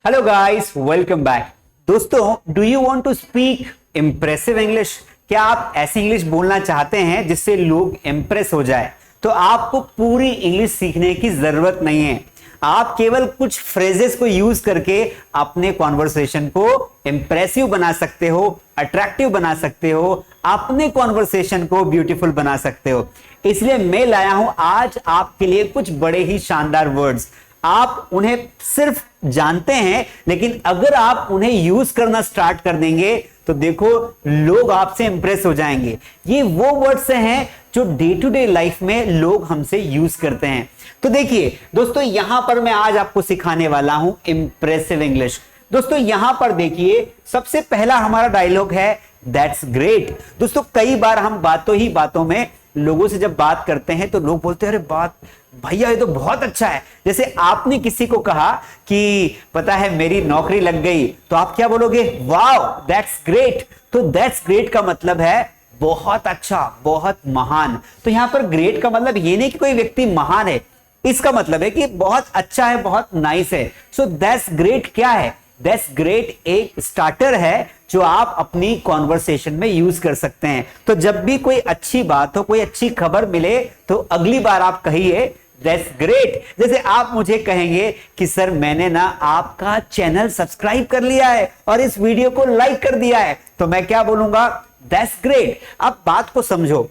Hello guys, welcome back. दोस्तों, do you want to speak impressive English? क्या आप ऐसी इंग्लिश बोलना चाहते हैं जिससे लोग इंप्रेस हो जाए? तो आपको पूरी इंग्लिश सीखने की जरूरत नहीं है। आप केवल कुछ फ्रेजेस को यूज करके अपने कॉन्वर्सेशन को इंप्रेसिव बना सकते हो, अट्रैक्टिव बना सकते हो, अपने कॉन्वर्सेशन को ब्यूटीफुल बना सकते हो। इसलिए मैं लाया हूं आज आपके लिए कुछ बड़े ही शानदार वर्ड्स। आप उन्हें सिर्फ जानते हैं, लेकिन अगर आप उन्हें यूज करना स्टार्ट कर देंगे तो देखो, लोग आपसे इंप्रेस हो जाएंगे। ये वो वर्ड्स हैं जो डे टू डे लाइफ में लोग हमसे यूज करते हैं। तो देखिए दोस्तों, यहां पर मैं आज आपको सिखाने वाला हूं इंप्रेसिव इंग्लिश। दोस्तों यहां पर देखिए, सबसे पहला हमारा डायलॉग है दैट्स ग्रेट। दोस्तों कई बार हम बातों ही बातों में लोगों से जब बात करते हैं तो लोग बोलते हैं अरे बात भैया ये तो बहुत अच्छा है। जैसे आपने किसी को कहा कि पता है मेरी नौकरी लग गई, तो आप क्या बोलोगे? Wow that's great. तो दैट्स ग्रेट का मतलब है बहुत अच्छा, बहुत महान। तो यहां पर ग्रेट का मतलब ये नहीं कि कोई व्यक्ति महान है, इसका मतलब है कि बहुत अच्छा है, बहुत नाइस है। सो दैट्स ग्रेट क्या है? दैट्स ग्रेट एक स्टार्टर है जो आप अपनी कॉन्वर्सेशन में यूज कर सकते हैं। तो जब भी कोई अच्छी बात हो, कोई अच्छी खबर मिले, तो अगली बार आप कहिए दैट्स ग्रेट। जैसे आप मुझे कहेंगे कि सर मैंने ना आपका चैनल सब्सक्राइब कर लिया है और इस वीडियो को लाइक कर दिया है, तो मैं क्या बोलूंगा? That's great. अब बात को समझो,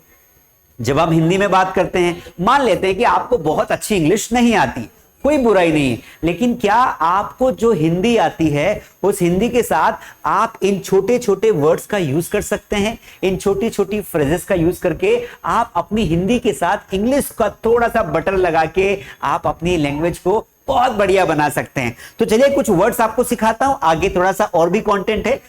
जब हम हिंदी में बात करते हैं, मान लेते हैं कि आपको बहुत अच्छी इंग्लिश नहीं आती, कोई बुराई नहीं है, लेकिन क्या आपको जो हिंदी आती है उस हिंदी के साथ आप इन छोटे छोटे वर्ड्स का यूज कर सकते हैं। इन छोटी छोटी फ्रेजेस का यूज करके आप अपनी हिंदी के साथ इंग्लिश का थोड़ा सा बटर लगा के आप अपनी लैंग्वेज को बहुत बढ़िया बना सकते हैं। तो चलिए कुछ वर्ड्स आपको सिखाता हूं, आगे थोड़ा सा और भी कंटेंट है।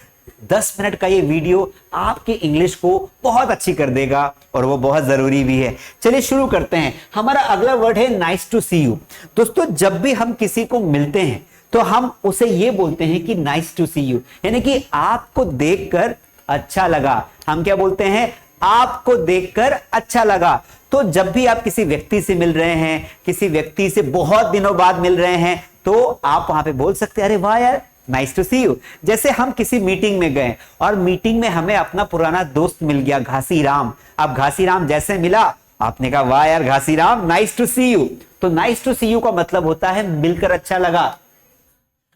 10 मिनट का ये वीडियो आपकी इंग्लिश को बहुत अच्छी कर देगा और वो बहुत जरूरी भी है। चलिए शुरू करते हैं। हमारा अगला वर्ड है नाइस टू सी यू। दोस्तों जब भी हम किसी को मिलते हैं तो हम उसे ये बोलते हैं कि नाइस टू सी यू, यानी कि आपको देखकर अच्छा लगा। हम क्या बोलते हैं? आपको देखकर अच्छा लगा। तो जब भी आप किसी व्यक्ति से मिल रहे हैं, किसी व्यक्ति से बहुत दिनों बाद मिल रहे हैं, तो आप वहां पे बोल सकते हैं अरे वाह यार नाइस टू सी यू। जैसे हम किसी मीटिंग में गए और मीटिंग में हमें अपना पुराना दोस्त मिल गया घासी राम। अब घासी राम जैसे मिला, आपने कहा वाह यार Ghasi Ram nice to see you. तो नाइस टू सी यू का मतलब होता है मिलकर अच्छा लगा।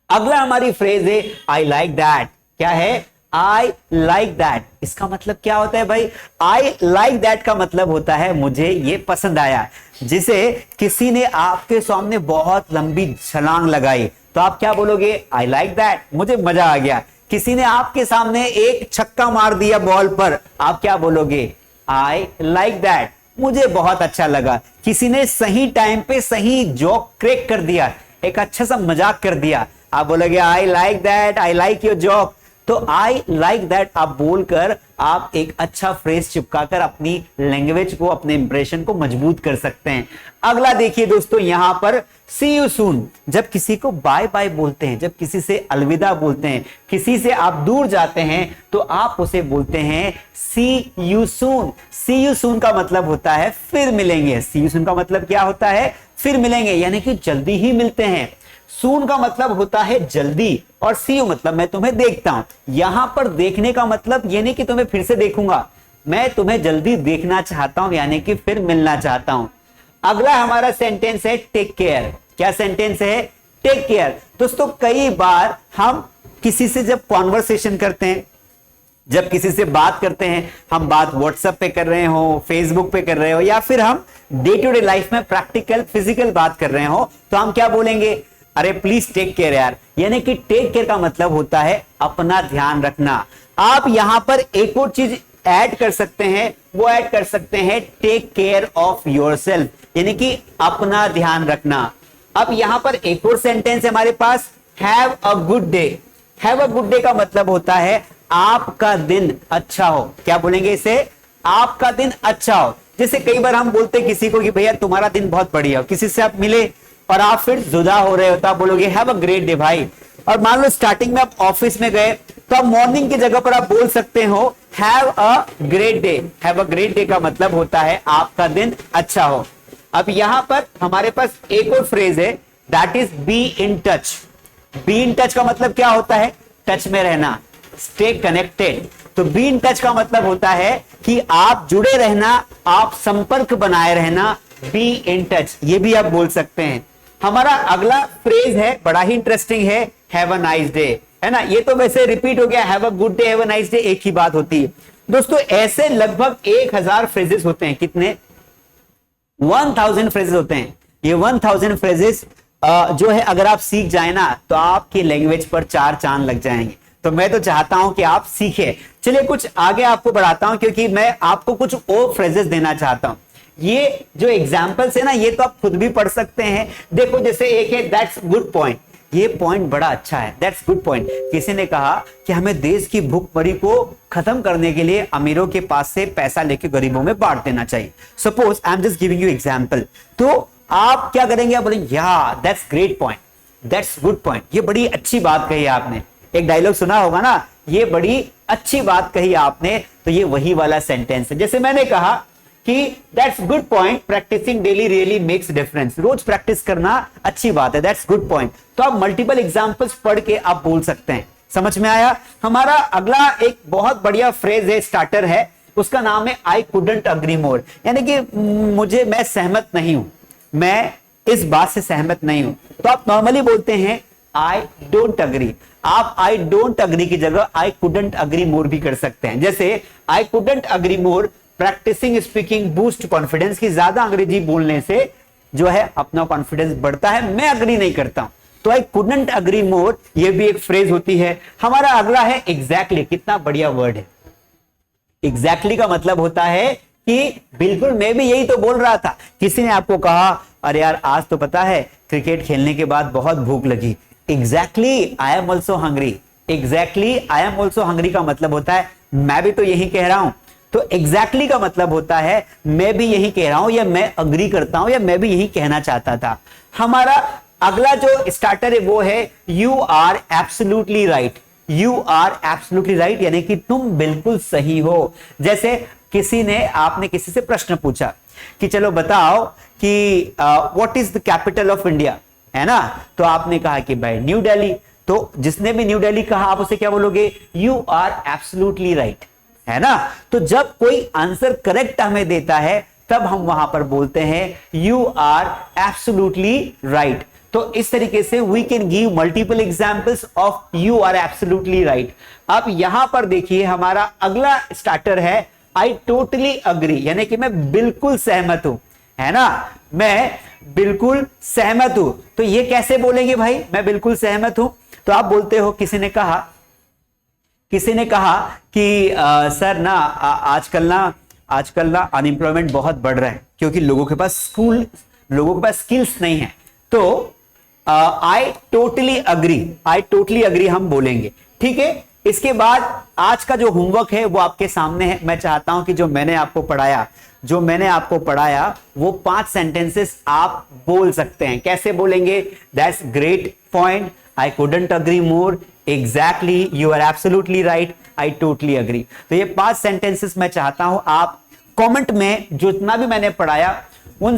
अगला हमारी फ्रेज है आई लाइक दैट। क्या है? I like that. इसका मतलब क्या होता है भाई? आई लाइक दैट का मतलब होता है मुझे ये पसंद आया। जिसे किसी ने आपके सामने बहुत लंबी छलांग लगाई, तो आप क्या बोलोगे? आई लाइक दैट, मुझे मजा आ गया। किसी ने आपके सामने एक छक्का मार दिया बॉल पर, आप क्या बोलोगे? आई लाइक दैट, मुझे बहुत अच्छा लगा। किसी ने सही टाइम पे सही जोक क्रैक कर दिया, एक अच्छा सा मजाक कर दिया, आप बोलोगे I like that, I like your joke. तो आई लाइक दैट आप बोलकर आप एक अच्छा फ्रेज चिपकाकर अपनी लैंग्वेज को, अपने इंप्रेशन को मजबूत कर सकते हैं। अगला देखिए दोस्तों, यहां पर सी यू सून। जब किसी को बाय बाय बोलते हैं, जब किसी से अलविदा बोलते हैं, किसी से आप दूर जाते हैं, तो आप उसे बोलते हैं सी you soon. C you soon का मतलब होता है फिर मिलेंगे। सी यू सून का मतलब क्या होता है? फिर मिलेंगे, यानी कि जल्दी ही मिलते हैं। सून का मतलब होता है जल्दी और सी यू मतलब मैं तुम्हें देखता हूं। यहां पर देखने का मतलब ये नहीं कि तुम्हें फिर से देखूंगा, मैं तुम्हें जल्दी देखना चाहता हूं, यानी कि फिर मिलना चाहता हूं। अगला हमारा सेंटेंस है टेक केयर। क्या सेंटेंस है? Take care. दोस्तों कई बार हम किसी से जब कॉन्वर्सेशन करते हैं, जब किसी से बात करते हैं, हम बात व्हाट्सएप पे कर रहे हो, फेसबुक पे कर रहे हो, या फिर हम डे टू डे लाइफ में प्रैक्टिकल फिजिकल बात कर रहे हो, तो हम क्या बोलेंगे? अरे प्लीज टेक केयर यार। यानी कि टेक केयर का मतलब होता है अपना ध्यान रखना। आप यहां पर एक और चीज ऐड कर सकते हैं, वो ऐड कर सकते हैं टेक केयर ऑफ योरसेल्फ, यानी कि अपना ध्यान रखना। अब यहां पर एक और सेंटेंस है हमारे पास, have a good day. Have a good day का मतलब होता है आपका दिन अच्छा हो। क्या बोलेंगे इसे? आपका दिन अच्छा हो। जैसे कई बार हम बोलते किसी को कि भैया तुम्हारा दिन बहुत बढ़िया हो। किसी से आप मिले और आप फिर जुदा हो रहे हो, तो आप बोलोगे हैव अ ग्रेट डे भाई। और मान लो स्टार्टिंग में आप ऑफिस में गए, तो आप मॉर्निंग की जगह पर आप बोल सकते हो have a great day. Have a great day का मतलब होता है आपका दिन अच्छा हो। अब यहां पर हमारे पास एक और फ्रेज है that is be in touch. Be in touch का मतलब क्या होता है? टच में रहना, स्टे कनेक्टेड। तो बी इन टच का मतलब होता है कि आप जुड़े रहना, आप संपर्क बनाए रहना, बी इन टच, ये भी आप बोल सकते हैं। हमारा अगला फ्रेज है, बड़ा ही इंटरेस्टिंग है, हैव अ नाइस डे, है ना। ये तो वैसे रिपीट हो गया, have a good day, have a nice day, एक ही बात होती है दोस्तों। ऐसे लगभग 1000 फ्रेजेस होते हैं। कितने? 1000 फ्रेजेस होते हैं। ये 1000 फ्रेजेस जो है अगर आप सीख जाए ना तो आपकी लैंग्वेज पर 4 चांद लग जाएंगे। तो मैं तो चाहता हूं कि आप सीखें। चलिए कुछ आगे आपको बढ़ाता हूं, क्योंकि मैं आपको कुछ और फ्रेजेस देना चाहता हूं। ये जो एग्जाम्पल्स है ना, ये तो आप खुद भी पढ़ सकते हैं। देखो जैसे एक है दैट्स गुड पॉइंट, ये पॉइंट बड़ा अच्छा है, दैट्स गुड पॉइंट। किसी ने कहा कि हमें देश की भूखमरी को खत्म करने के लिए अमीरों के पास से पैसा लेके गरीबों में बांट देना चाहिए। Suppose I am just giving you example. तो आप क्या करेंगे? आप बोलेंगे या that's great point, that's good point, ये बड़ी अच्छी बात कही आपने। एक डायलॉग सुना होगा ना, ये बड़ी अच्छी बात कही आपने, तो ये वही वाला सेंटेंस है। जैसे मैंने कहा कि that's good point, practicing daily really makes difference, रोज प्रैक्टिस करना अच्छी बात है, दैट्स गुड पॉइंट। तो आप मल्टीपल एग्जांपल्स पढ़ के आप बोल सकते हैं। समझ में आया? हमारा अगला एक बहुत बढ़िया फ्रेज है, स्टार्टर है, उसका नाम है आई कुडंट अग्री मोर, यानी कि मैं सहमत नहीं हूं, मैं इस बात से सहमत नहीं हूं। तो आप नॉर्मली बोलते हैं आई डोंट अग्री। आप आई डोंट अग्री की जगह आई कुडंट अग्री मोर भी कर सकते हैं। जैसे I couldn't agree more, practicing speaking boost confidence, की ज्यादा अंग्रेजी बोलने से जो है अपना कॉन्फिडेंस बढ़ता है, मैं अग्री नहीं करता हूं। तो आई कुडंट अग्री मोर, ये भी एक फ्रेज होती है। हमारा अगला है एग्जैक्टली, कितना बढ़िया वर्ड है। एग्जैक्टली का मतलब होता है कि बिल्कुल मैं भी यही तो बोल रहा था। किसी ने आपको कहा अरे यार आज तो पता है क्रिकेट खेलने के बाद बहुत भूख लगी, exactly I am also hungry. Exactly I am also hungry का मतलब होता है मैं भी तो यही कह रहा हूं। तो एग्जैक्टली का मतलब होता है मैं भी यही कह रहा हूं, या मैं अग्री करता हूं, या मैं भी यही कहना चाहता था। हमारा अगला जो स्टार्टर है वो है you are absolutely right. You are absolutely right यानी कि तुम बिल्कुल सही हो। जैसे आपने किसी से प्रश्न पूछा कि चलो बताओ कि what is the capital of India, है ना। तो आपने कहा कि भाई न्यू दिल्ली। तो जिसने भी न्यू दिल्ली कहा आप उसे क्या बोलोगे? यू आर एब्सोल्युटली राइट, है ना। तो जब कोई आंसर करेक्ट हमें देता है तब हम वहां पर बोलते हैं यू आर एब्सोल्युटली राइट। तो इस तरीके से we can give multiple examples of you are absolutely right. अब यहां पर देखिए हमारा अगला स्टार्टर है आई टोटली अग्री, यानी कि मैं बिल्कुल सहमत हूं, है ना। मैं बिल्कुल सहमत हूं। तो ये कैसे बोलेंगे भाई मैं बिल्कुल सहमत हूं? तो आप बोलते हो किसी ने कहा कि सर ना आजकल ना अनएम्प्लॉयमेंट बहुत बढ़ रहा है क्योंकि लोगों के पास स्किल्स नहीं है। तो आई टोटली अग्री हम बोलेंगे, ठीक है। इसके बाद आज का जो होमवर्क है वो आपके सामने है। मैं चाहता हूं कि जो मैंने आपको पढ़ाया वो 5 सेंटेंसेस आप बोल सकते हैं। कैसे बोलेंगे? That's great point, I couldn't agree more, exactly, you are absolutely right, I totally agree. तो ये 5 सेंटेंसेस मैं चाहता हूं आप कमेंट में जितना भी मैंने पढ़ाया उन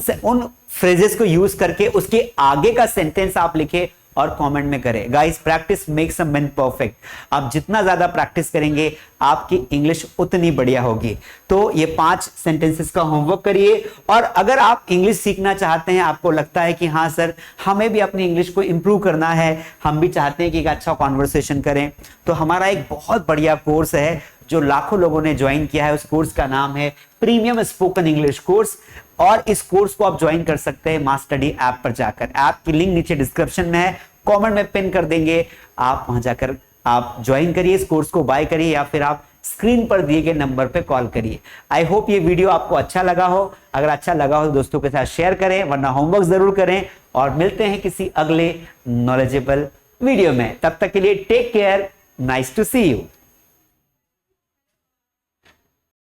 फ्रेजेस को यूज करके उसके आगे का सेंटेंस आप लिखे और कमेंट में करें। Guys practice makes a man perfect. आप जितना ज्यादा प्रैक्टिस करेंगे आपकी इंग्लिश उतनी बढ़िया होगी। तो ये 5 सेंटेंसेस का होमवर्क करिए। और अगर आप इंग्लिश सीखना चाहते हैं, आपको लगता है कि हाँ सर हमें भी अपनी इंग्लिश को इंप्रूव करना है, हम भी चाहते हैं कि एक अच्छा कॉन्वर्सेशन करें, तो हमारा एक बहुत बढ़िया कोर्स है जो लाखों लोगों ने ज्वाइन किया है। उस कोर्स का नाम है प्रीमियम स्पोकन इंग्लिश कोर्स। और इस कोर्स को आप ज्वाइन कर सकते हैं मास्टरडी ऐप पर जाकर। ऐप की लिंक नीचे डिस्क्रिप्शन में है, कमेंट में पिन कर देंगे, आप वहां जाकर आप ज्वाइन करिए, इस कोर्स को बाय करिए या फिर आप स्क्रीन पर दिए गए नंबर पे कॉल करिए। आई होप ये वीडियो आपको अच्छा लगा हो। अगर अच्छा लगा हो तो दोस्तों के साथ शेयर करें, वरना होमवर्क जरूर करें। और मिलते हैं किसी अगले नॉलेजेबल वीडियो में। तब तक के लिए take care, nice to see you.